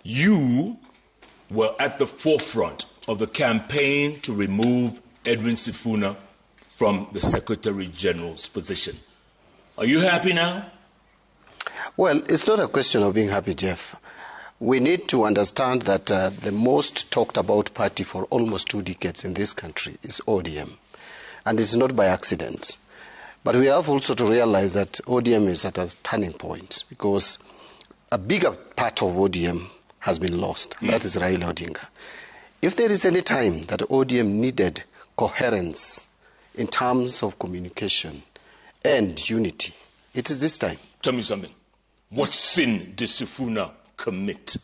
You were at the forefront of the campaign to remove Edwin Sifuna from the Secretary General's position. Are you happy now? Well, it's not a question of being happy, Jeff. We need to understand that the most talked about party for almost 2 decades in this country is ODM. And it's not by accident. But we have also to realize that ODM is at a turning point because a bigger part of ODM has been lost. That is Raila Odinga. If there is any time that ODM needed coherence in terms of communication and unity, it is this time. Tell me something. What sin did Sifuna commit?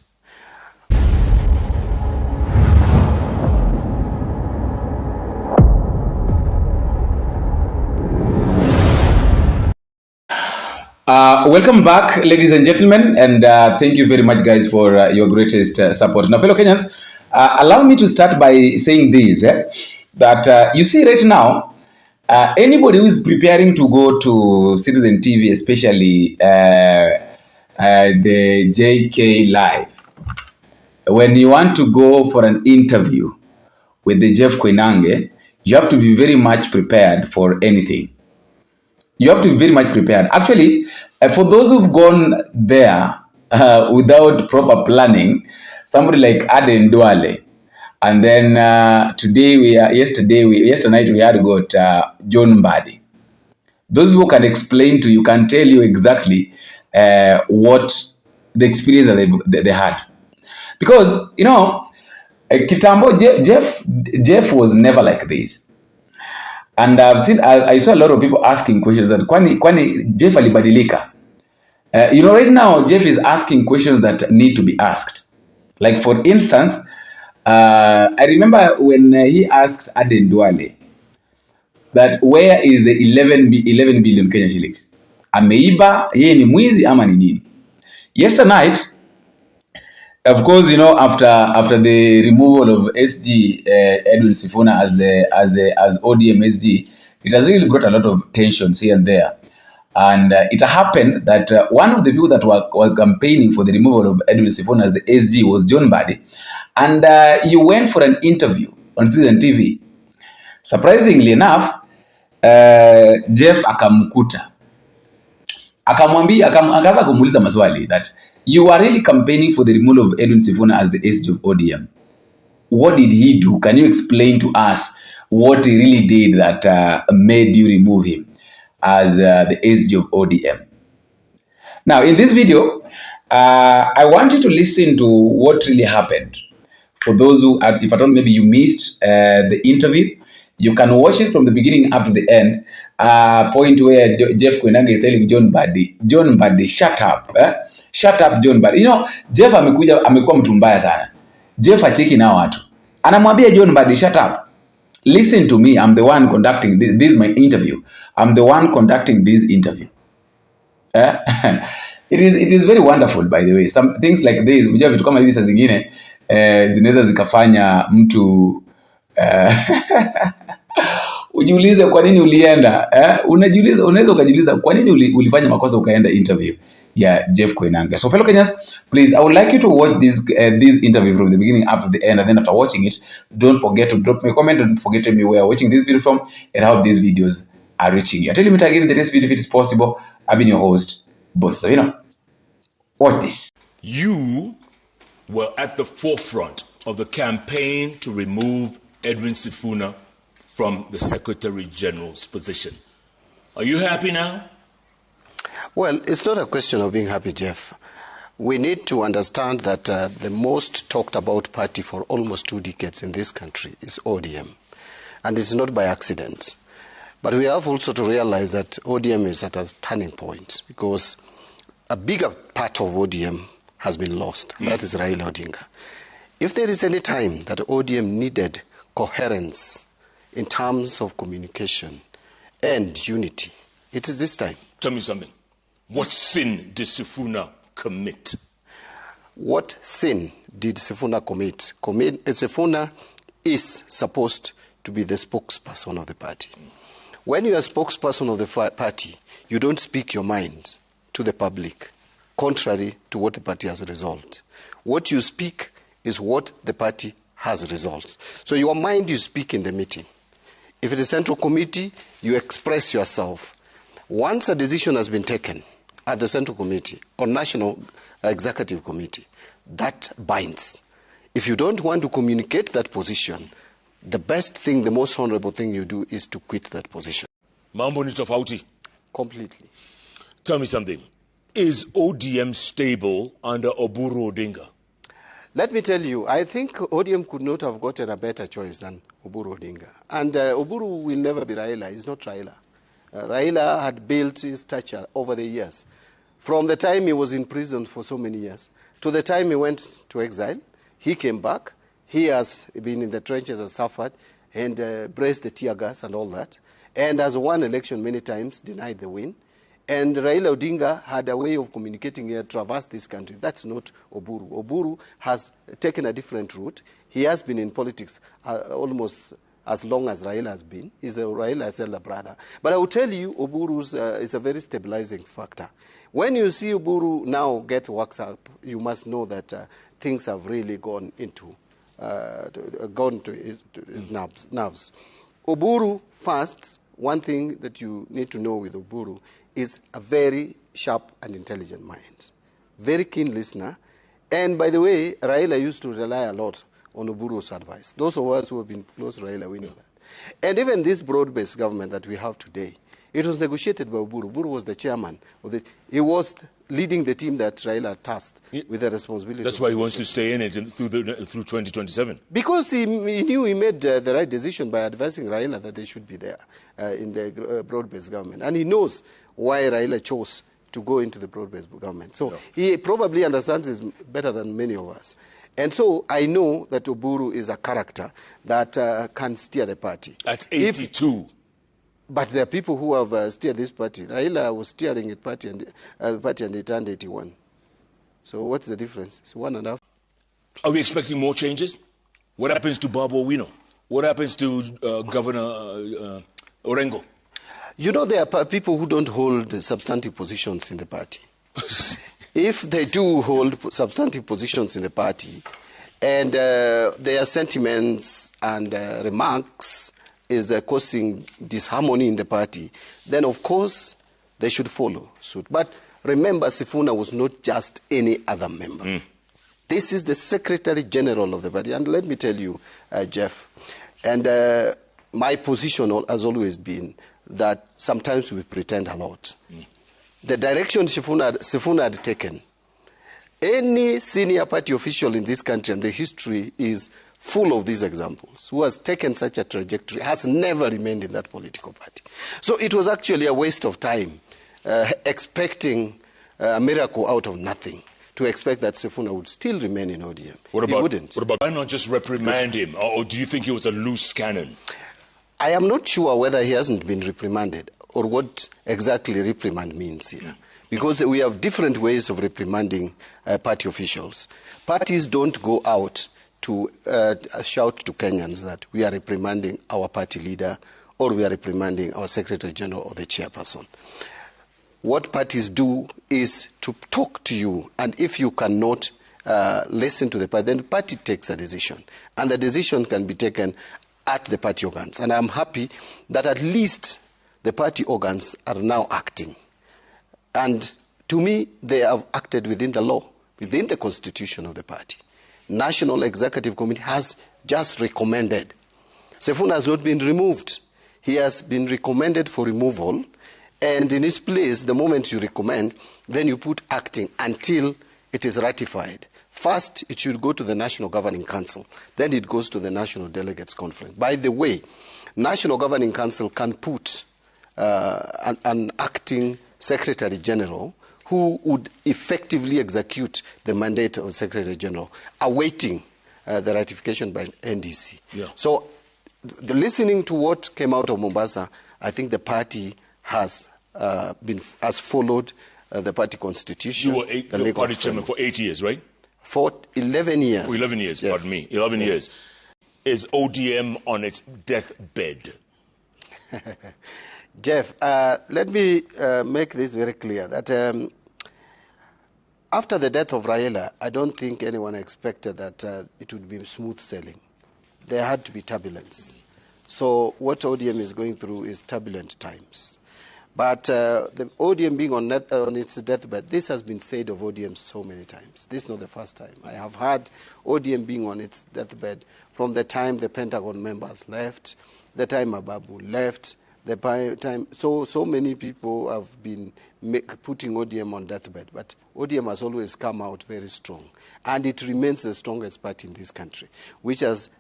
Welcome back, ladies and gentlemen, and thank you very much, guys, for your greatest support. Now, fellow Kenyans, allow me to start by saying this, that you see right now, anybody who is preparing to go to Citizen TV, especially the JK Live, when you want to go for an interview with the JEPH KOINANGE, you have to be very much prepared for anything. You have to be very much prepared. Actually, for those who've gone there without proper planning, somebody like Aden Duale, and then yesterday night we had got John MBADI. Those people can explain to you, can tell you exactly what the experience that they had. Because, you know, Kitambo, JEPH was never like this. And I saw a lot of people asking questions that kwani JEPH alibadilika. You know, right now JEPH is asking questions that need to be asked. Like for instance, I remember when he asked Aden Duale that where is the 11 billion Kenya shillings? Ameiba, yeye ni mwizi ama ni nini? Yesterday night, of course, you know, after the removal of SG Edwin Sifuna as ODM SG, it has really brought a lot of tensions here and there. And it happened that one of the people that were campaigning for the removal of Edwin Sifuna as the SG was John MBADI. And he went for an interview on Citizen TV. Surprisingly enough, JEPH akamkuta. Akaanza kumuuliza maswali that you are really campaigning for the removal of Edwin Sifuna as the SG of ODM. What did he do? Can you explain to us what he really did that made you remove him as the SG of ODM? Now, in this video, I want you to listen to what really happened. For those who, if at all maybe you missed the interview, you can watch it from the beginning up to the end. Point where JEPH KOINANGE is telling John MBADI, shut up. Shut up, John MBADI. You know, JEPH amekuwa mtu mbaya sana. JEPH acheki na watu. Anamwambia John MBADI, shut up. Listen to me, I'm the one conducting this. This is my interview. I'm the one conducting this interview. It is very wonderful, by the way. Some things like this, unajua vitu kama hivi saa zingine zinaweza zikafanya mtu ujiulize kwa nini ulienda. Unaweza ukajiuliza kwa nini ulifanya makosa ukaenda interview ya JEPH KOINANGE. So fellow Kenyans, please, I would like you to watch this interview from the beginning up to the end, and then after watching it, don't forget to drop me a comment. Don't forget to tell me where you're watching this video from and how these videos are reaching you. Until you meet again in the next video, if it is possible, I've been your host, both. So, you know, watch this. You were at the forefront of the campaign to remove Edwin Sifuna from the Secretary General's position. Are you happy now? Well, it's not a question of being happy, Jeff. We need to understand that the most talked about party for almost 2 decades in this country is ODM. And it's not by accident. But we have also to realize that ODM is at a turning point because a bigger part of ODM has been lost. That is Raila Odinga. If there is any time that ODM needed coherence in terms of communication and unity, it is this time. Tell me something. What sin did Sifuna commit? What sin did Sifuna commit? Sifuna is supposed to be the spokesperson of the party. When you are a spokesperson of the party, you don't speak your mind to the public, contrary to what the party has resolved. What you speak is what the party has resolved. So your mind, you speak in the meeting. If it is central committee, you express yourself. Once a decision has been taken at the central committee or national executive committee, that binds. If you don't want to communicate that position, the best thing, the most honorable thing you do is to quit that position. Mambo ni tofauti. Completely. Tell me something. Is ODM stable under Oburu Odinga? Let me tell you, I think ODM could not have gotten a better choice than Oburu Odinga. And Oburu will never be Raila. He's not Raila. Raila had built his stature over the years. From the time he was in prison for so many years, to the time he went to exile, he came back. He has been in the trenches and suffered and braced the tear gas and all that. And has won election many times, denied the win. And Raila Odinga had a way of communicating here, traversed this country. That's not Oburu. Oburu has taken a different route. He has been in politics almost as long as Raila has been. He's Raila's elder brother. But I will tell you, Oburu is a very stabilizing factor. When you see Oburu now get worked up, you must know that things have really gone into, gone to his nerves. Oburu, first, one thing that you need to know with Oburu is a very sharp and intelligent mind. Very keen listener. And by the way, Raila used to rely a lot on Oburu's advice. Those of us who have been close to Raila, we know that. And even this broad-based government that we have today, it was negotiated by Oburu. Oburu was the chairman. He was leading the team that Raila tasked with the responsibility. That's why he wants to stay in it through 2027. Because he knew he made the right decision by advising Raila that they should be there in the broad-based government. And he knows why Raila chose to go into the broad-based government. So he probably understands this better than many of us. And so I know that Oburu is a character that can steer the party. At 82. But there are people who have steered this party. Raila was steering the party and he turned 81. So what's the difference? It's 1.5. Are we expecting more changes? What happens to Babu Owino? What happens to Governor Orengo? You know, there are people who don't hold substantive positions in the party. If they do hold substantive positions in the party, and their sentiments and remarks is causing disharmony in the party, then of course they should follow suit. But remember, Sifuna was not just any other member. This is the Secretary General of the party. And let me tell you, Jeff, and my position has always been that sometimes we pretend a lot. The direction Sifuna had taken, any senior party official in this country, and the history is full of these examples, who has taken such a trajectory, has never remained in that political party. So it was actually a waste of time expecting a miracle out of nothing, to expect that Sifuna would still remain in ODM. He wouldn't. What about, why not just reprimand him? Or do you think he was a loose cannon? I am not sure whether he hasn't been reprimanded or what exactly reprimand means here. Because we have different ways of reprimanding party officials. Parties don't go out to shout to Kenyans that we are reprimanding our party leader or we are reprimanding our Secretary General or the chairperson. What parties do is to talk to you, and if you cannot listen to the party, then the party takes a decision. And the decision can be taken at the party organs. And I'm happy that at least the party organs are now acting. And to me, they have acted within the law, within the constitution of the party. National Executive Committee has just recommended. Sifuna has not been removed. He has been recommended for removal. And in its place, the moment you recommend, then you put acting until it is ratified. First, it should go to the National Governing Council. Then it goes to the National Delegates Conference. By the way, National Governing Council can put an acting Secretary General who would effectively execute the mandate of Secretary General, awaiting the ratification by NDC. So, listening to what came out of Mombasa, I think the party has followed the party constitution. You were party chairman for 8 years, right? For 11 years. For 11 years, yes. Pardon me. 11 years. Is ODM on its deathbed? Jeff, let me make this very clear, that After the death of Raila, I don't think anyone expected that it would be smooth sailing. There had to be turbulence. So what ODM is going through is turbulent times. But the ODM being on its deathbed, this has been said of ODM so many times. This is not the first time. I have heard ODM being on its deathbed from the time the Pentagon members left, the time Ababu left, the time. So many people have been putting ODM on deathbed, but ODM has always come out very strong. And it remains the strongest party in this country, which has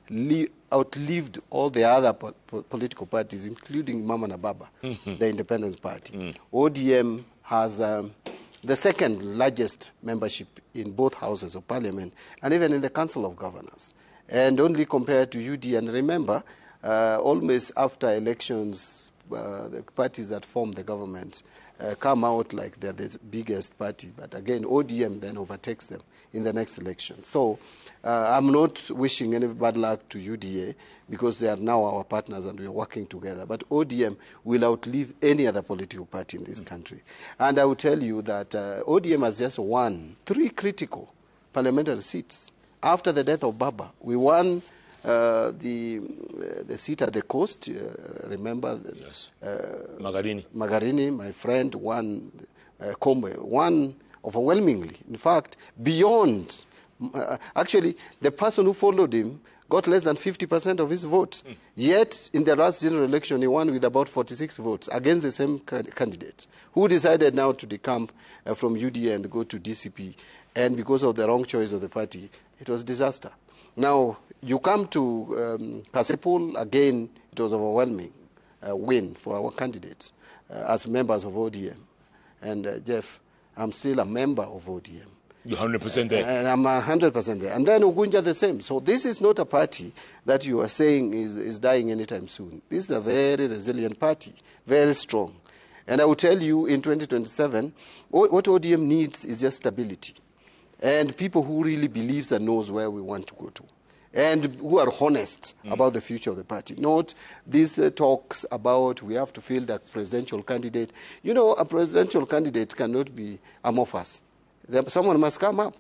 outlived all the other political parties, including Mama Nababa, the Independence Party. ODM has the second largest membership in both houses of parliament and even in the Council of Governors. And only compared to UD, and remember, almost after elections, the parties that form the government come out like they're the biggest party. But again, ODM then overtakes them in the next election. So I'm not wishing any bad luck to UDA because they are now our partners and we are working together. But ODM will outlive any other political party in this country. And I will tell you that ODM has just won 3 critical parliamentary seats. After the death of Baba, we won the seat at the coast, remember? Yes. Magarini. Magarini, my friend, won Kombe, won overwhelmingly. In fact, beyond, actually, the person who followed him got less than 50% of his votes. Yet, in the last general election, he won with about 46 votes against the same candidate, who decided now to decamp from UDA and go to DCP. And because of the wrong choice of the party, it was disaster. Now, you come to Kasipul, again, it was an overwhelming win for our candidates as members of ODM. And Jeff, I'm still a member of ODM. You're 100% there. And I'm 100% there. And then Ugunja the same. So this is not a party that you are saying is dying anytime soon. This is a very resilient party, very strong. And I will tell you, in 2027, what ODM needs is just stability. And people who really believes and knows where we want to go to. And who are honest about the future of the party. Not these talks about we have to field a presidential candidate. You know, a presidential candidate cannot be amorphous. Someone must come up.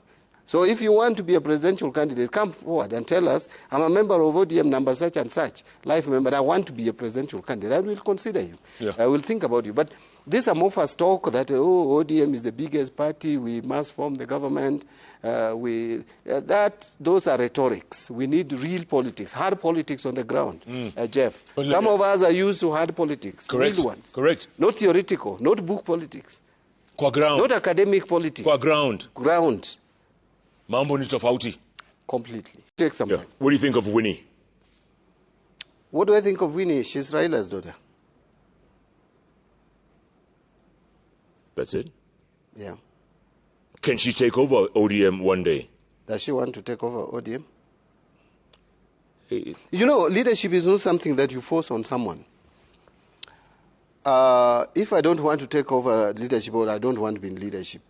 So if you want to be a presidential candidate, come forward and tell us, I'm a member of ODM number such and such, life member, I want to be a presidential candidate. I will consider you. Yeah. I will think about you. But this amorphous talk that, ODM is the biggest party, we must form the government, those are rhetorics. We need real politics, hard politics on the ground, Jeff. Some of us are used to hard politics, correct, real ones. Correct. Not theoretical, not book politics. Kwa ground. Not academic politics. Kwa ground. Ground. Mambo ni tofauti. Completely. Take some time. What do you think of Winnie? What do I think of Winnie? She's Raila's daughter. That's it? Yeah. Can she take over ODM one day? Does she want to take over ODM? You know, leadership is not something that you force on someone. If I don't want to take over leadership or I don't want to be in leadership,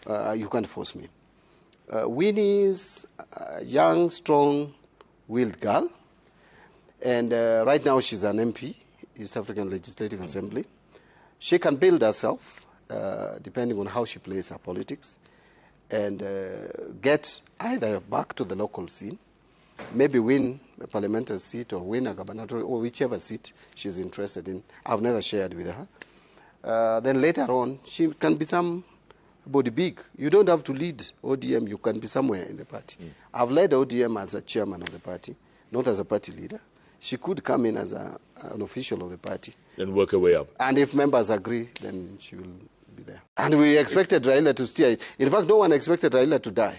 you can't force me. Winnie is a young, strong-willed girl. And right now she's an MP, East African Legislative Assembly. She can build herself, depending on how she plays her politics, and get either back to the local scene, maybe win a parliamentary seat or win a gubernatorial or whichever seat she's interested in. I've never shared with her. Then later on, she can be somebody big. You don't have to lead ODM. You can be somewhere in the party. I've led ODM as a chairman of the party, not as a party leader. She could come in as an official of the party. And work her way up. And if members agree, then she will be there. And we expected Raila to steer it. In fact, no one expected Raila to die.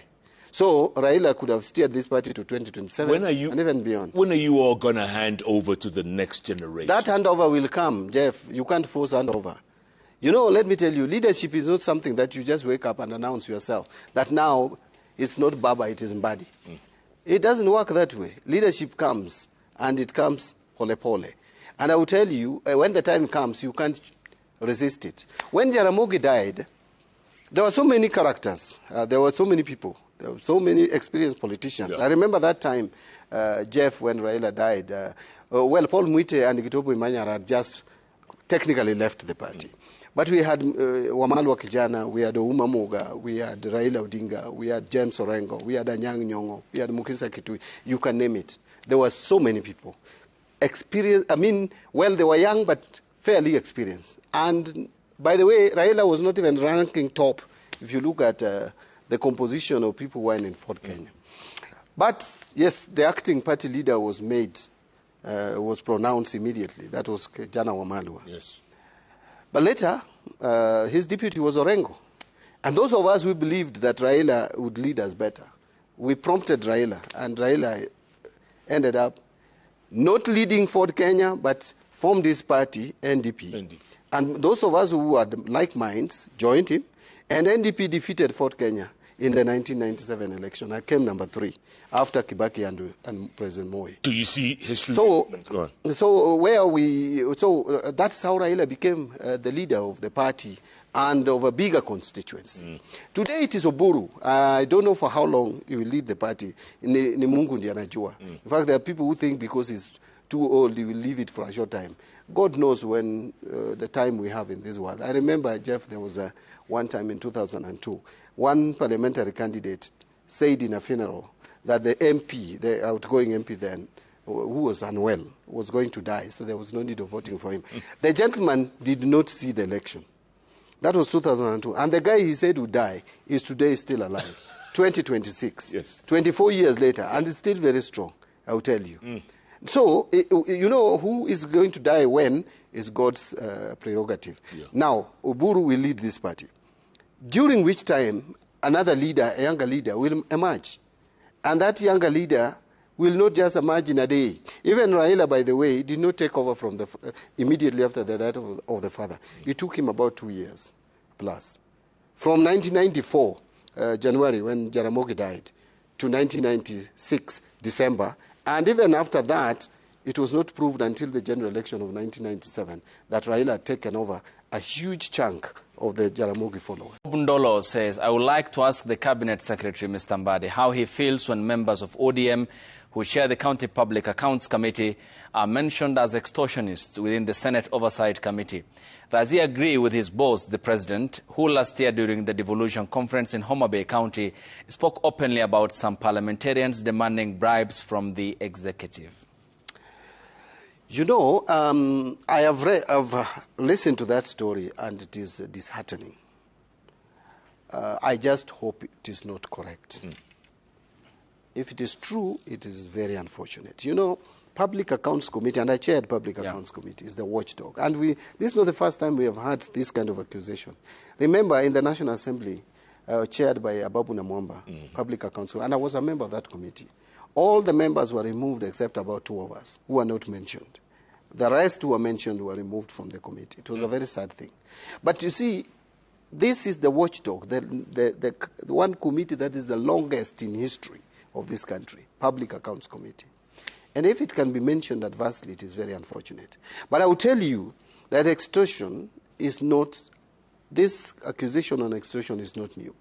So Raila could have steered this party to 2027 and even beyond. When are you all going to hand over to the next generation? That handover will come, Jeff. You can't force handover. You know, let me tell you, leadership is not something that you just wake up and announce yourself, that now it's not Baba, it is MBADI. It doesn't work that way. Leadership comes, and it comes pole-pole. And I will tell you, when the time comes, you can't resist it. When Jaramogi died, there were so many characters. There were so many people. There were so many experienced politicians. Yeah. I remember that time, Jeff, when Raila died. Paul Mwite and Gitopo Imanyara had just technically left the party. But we had Wamalwa Kijana, we had Ouma Moga, we had Raila Odinga, we had James Orengo, we had Anyang' Nyong'o, we had Mukisa Kitui. You can name it. There were so many people. Well, they were young, but fairly experienced. And by the way, Raila was not even ranking top if you look at the composition of people who were in Fort Kenya. But yes, the acting party leader was pronounced immediately. That was Jana Wamalwa. Yes. But later, his deputy was Orengo. And those of us who believed that Raila would lead us better, we prompted Raila, and Raila ended up not leading Fort Kenya, but formed his party, NDP. And those of us who had like minds joined him, and NDP defeated Fort Kenya in the 1997 election. I came number 3 after Kibaki and President Moi. Do you see history? So that's how Raila became the leader of the party and of a bigger constituency. Today it is Oburu. I don't know for how long he will lead the party. Ni Mungu ndiye anajua. In fact, there are people who think because he's too old, he will leave it for a short time. God knows when the time we have in this world. I remember, Jeff, there was one time in 2002, one parliamentary candidate said in a funeral that the MP, the outgoing MP then, who was unwell, was going to die, so there was no need of voting for him. The gentleman did not see the election. That was 2002. And the guy he said would die is today still alive. 2026. Yes. 24 years later, and it's still very strong, I will tell you. So, you know, who is going to die when is God's prerogative. Yeah. Now, Oburu will lead this party, during which time another leader, a younger leader, will emerge. And that younger leader will not just emerge in a day. Even Raila, by the way, did not take over from immediately after the death of the father. It took him about 2 years plus. From 1994, January, when Jaramogi died, to 1996, December. And even after that, it was not proved until the general election of 1997 that Raila had taken over a huge chunk of the Jaramogi followers. Bundolo says, I would like to ask the Cabinet Secretary, Mr. MBADI, how he feels when members of ODM who share the County Public Accounts Committee are mentioned as extortionists within the Senate Oversight Committee. Does he agree with his boss, the President, who last year during the devolution conference in Homa Bay County spoke openly about some parliamentarians demanding bribes from the executive? You know, I've listened to that story, and it is disheartening. I just hope it is not correct. If it is true, it is very unfortunate. You know, Public Accounts Committee, and I chaired Public Accounts Committee, is the watchdog. And this is not the first time we have had this kind of accusation. Remember, in the National Assembly, chaired by Ababu Namwamba, Public Accounts, and I was a member of that committee. All the members were removed except about 2 of us who were not mentioned. The rest who were mentioned were removed from the committee. It was a very sad thing. But you see, this is the watchdog, the one committee that is the longest in history of this country, Public Accounts Committee. And if it can be mentioned adversely, it is very unfortunate. But I will tell you that extortion is not, this accusation on extortion is not new.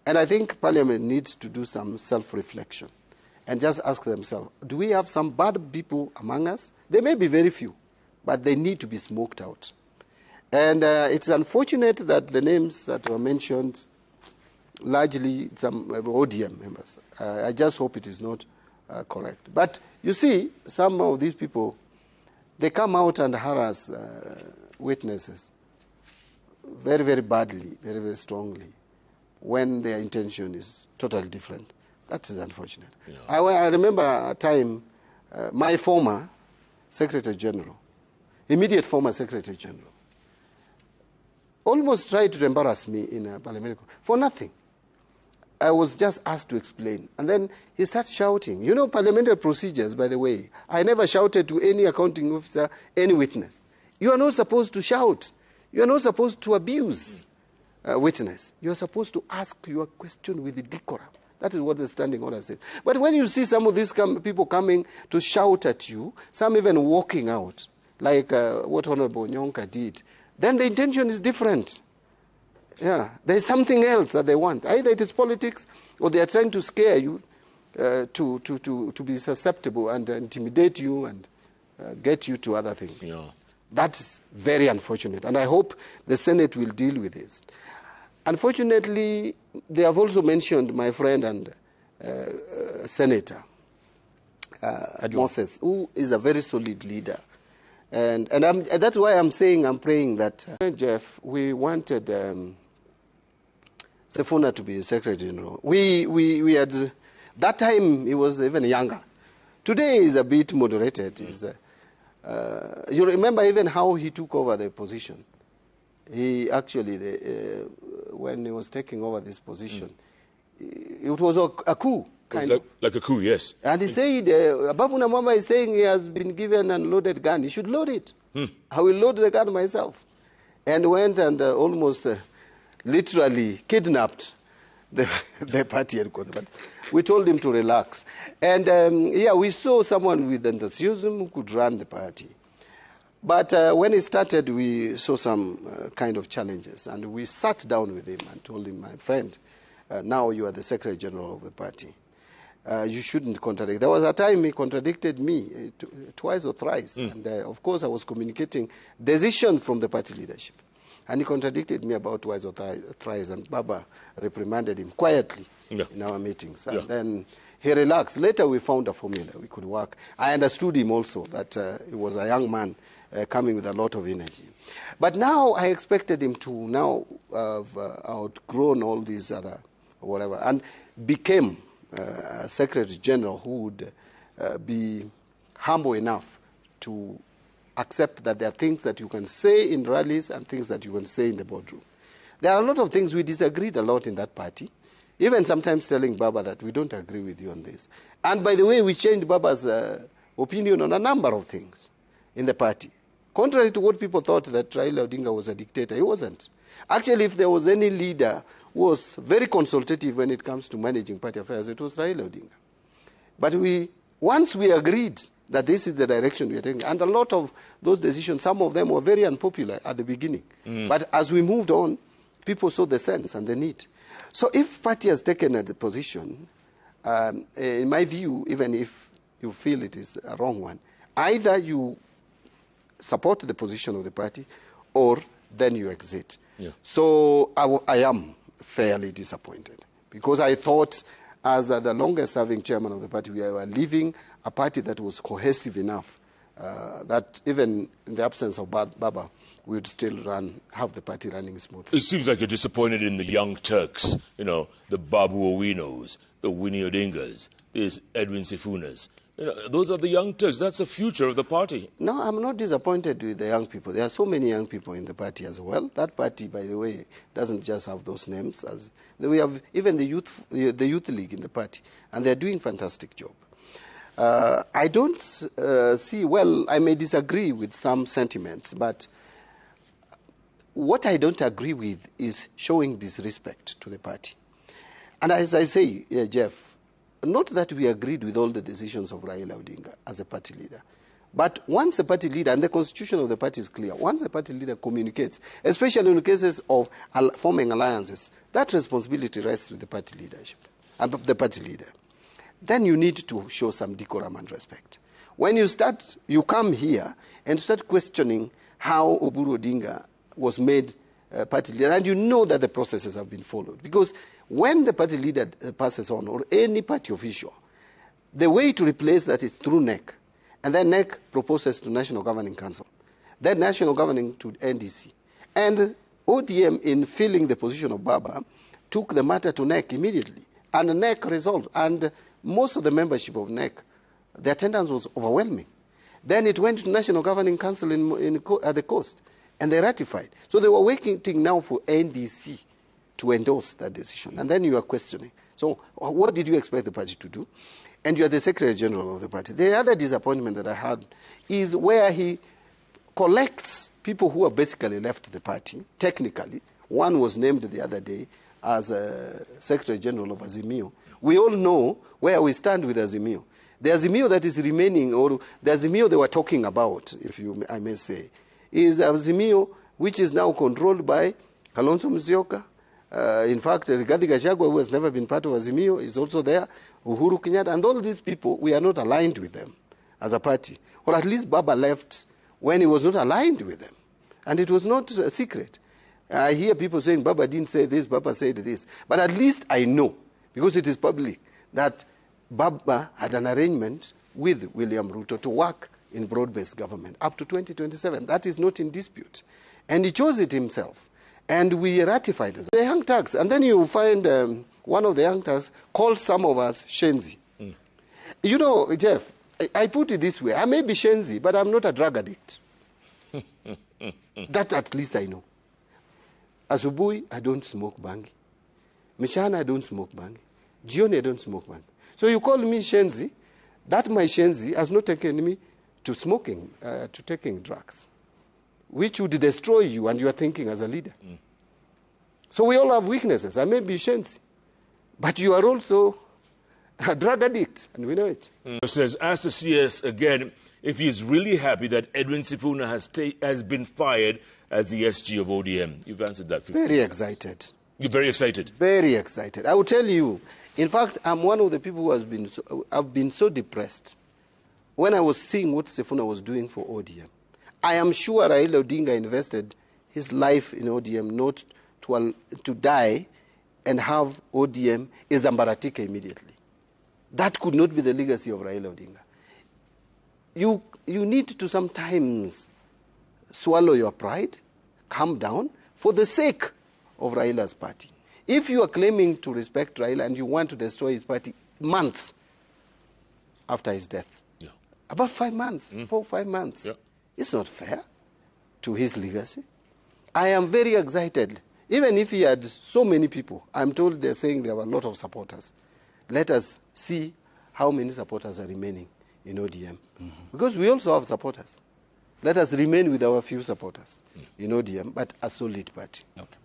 And I think Parliament needs to do some self-reflection and just ask themselves, do we have some bad people among us? There may be very few, but they need to be smoked out. And it's unfortunate that the names that were mentioned, largely some ODM members. I just hope it is not correct. But you see, some of these people, they come out and harass witnesses very, very badly, very, very strongly, when their intention is totally different. That is unfortunate. Yeah. I remember a time, my former Secretary General, immediate former Secretary General, almost tried to embarrass me in a parliamentary for nothing. I was just asked to explain. And then he starts shouting. You know, parliamentary procedures, by the way, I never shouted to any accounting officer, any witness. You are not supposed to shout. You are not supposed to abuse a witness. You are supposed to ask your question with decorum. That is what the standing order says. But when you see some of these people coming to shout at you, some even walking out, like what Honorable Nyonka did, then the intention is different. Yeah, there's something else that they want. Either it is politics, or they are trying to scare you to be susceptible and intimidate you and get you to other things. Yeah. That's very unfortunate, and I hope the Senate will deal with this. Unfortunately, they have also mentioned my friend and Senator Moses, who is a very solid leader. And that's why I'm praying that, Jeff, we wanted Sifuna to be Secretary General. We had, that time he was even younger. Today he's a bit moderated. You remember even how he took over the position. He actually, when he was taking over this position, it was a coup. Like a coup, yes. And he said, Babu Namwamba is saying he has been given a loaded gun. He should load it. I will load the gun myself. And went and almost literally kidnapped the party headquarters. But we told him to relax. And yeah, we saw someone with enthusiasm who could run the party. But when he started, we saw some kind of challenges. And we sat down with him and told him, my friend, now you are the Secretary General of the party. You shouldn't contradict. There was a time he contradicted me twice or thrice. And of course, I was communicating decision from the party leadership. And he contradicted me about twice or thrice. And Baba reprimanded him quietly in our meetings. And then he relaxed. Later, we found a formula. We could work. I understood him also, that he was a young man coming with a lot of energy. But now I expected him to now have outgrown all these other whatever and became Secretary General who would be humble enough to accept that there are things that you can say in rallies and things that you can say in the boardroom. There are a lot of things we disagreed a lot in that party, even sometimes telling Baba that we don't agree with you on this. And by the way, we changed Baba's opinion on a number of things in the party. Contrary to what people thought that Raila Odinga was a dictator, he wasn't. Actually, if there was any leader who was very consultative when it comes to managing party affairs, it was Raila Odinga. But once we agreed that this is the direction we are taking, and a lot of those decisions, some of them were very unpopular at the beginning. But as we moved on, people saw the sense and the need. So if party has taken a position, in my view, even if you feel it is a wrong one, either you support the position of the party or then you exit. So I am fairly disappointed because I thought as the longest serving chairman of the party, we were leaving a party that was cohesive enough that even in the absence of Baba, we would still have the party running smoothly. It seems like you're disappointed in the young Turks, the Babu Owinos, the Winnie Odingas, the Edwin Sifunas. Those are the young Turks. That's the future of the party. No, I'm not disappointed with the young people. There are so many young people in the party as well. That party, by the way, doesn't just have those names. We have even the youth league in the party, and they're doing a fantastic job. I don't see, well, I may disagree with some sentiments, but what I don't agree with is showing disrespect to the party. And as I say, Jeff, not that we agreed with all the decisions of Raila Odinga as a party leader, but once a party leader, and the constitution of the party is clear, once a party leader communicates, especially in cases of forming alliances, that responsibility rests with the party leadership, the party leader. Then you need to show some decorum and respect. When you come here and start questioning how Oburu Odinga was made party leader, and you know that the processes have been followed. Because when the party leader passes on, or any party official, the way to replace that is through NEC. And then NEC proposes to National Governing Council. Then National Governing to NDC. And ODM, in filling the position of Baba, took the matter to NEC immediately. And NEC resolved. And most of the membership of NEC, the attendance was overwhelming. Then it went to National Governing Council at the coast. And they ratified. So they were waiting now for NDC to endorse that decision. And then you are questioning. So what did you expect the party to do? And you are the Secretary General of the party. The other disappointment that I had is where he collects people who are basically left the party, technically. One was named the other day as Secretary General of Azimio. We all know where we stand with Azimio. The Azimio that is remaining, or the Azimio they were talking about, I may say, is Azimio which is now controlled by Kalonzo Musyoka. In fact, Rigathi Gachagua, who has never been part of Azimio, is also there. Uhuru Kenyatta, and all these people, we are not aligned with them as a party. Or at least Baba left when he was not aligned with them. And it was not a secret. I hear people saying, Baba didn't say this, Baba said this. But at least I know, because it is public, that Baba had an arrangement with William Ruto to work in broad-based government up to 2027. That is not in dispute. And he chose it himself. And we ratified it. The young thugs. And then you find one of the young thugs called some of us Shenzi. You know, Jeff, I put it this way. I may be Shenzi, but I'm not a drug addict. That at least I know. Asubuhi, I don't smoke bangi. Mchana, I don't smoke bangi. Jioni, I don't smoke bangi. So you call me Shenzi. That my Shenzi has not taken me to smoking, to taking drugs, which would destroy you and your thinking as a leader. So we all have weaknesses. I may be Shenzi, but you are also a drug addict, and we know it. It says, ask the CS again if he is really happy that Edwin Sifuna has been fired as the SG of ODM. You've answered that. Very excited. You're very excited? Very excited. I will tell you, in fact, I'm one of the people who has been I've been so depressed when I was seeing what Sifuna was doing for ODM. I am sure Raila Odinga invested his life in ODM not to die and have ODM Izambaratika immediately. That could not be the legacy of Raila Odinga. You need to sometimes swallow your pride, calm down, for the sake of Raila's party. If you are claiming to respect Raila and you want to destroy his party months after his death, about 5 months, 4 or 5 months, it's not fair to his legacy. I am very excited. Even if he had so many people, I'm told they're saying there were a lot of supporters. Let us see how many supporters are remaining in ODM. Because we also have supporters. Let us remain with our few supporters in ODM, but a solid party. Okay.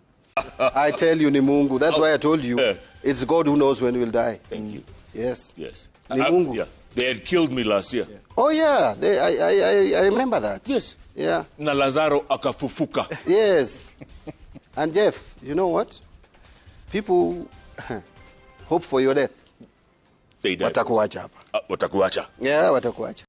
I tell you, Nimungu, that's why I told you, it's God who knows when we'll die. Thank you. Yes. Yes. Nimungu. They had killed me last year. Oh, yeah. I remember that. Yes. Yeah. Na Lazaro akafufuka. Yes. And Jeff, you know what? People hope for your death. They died. Watakuacha hapa. Watakuacha. Yeah, watakuacha.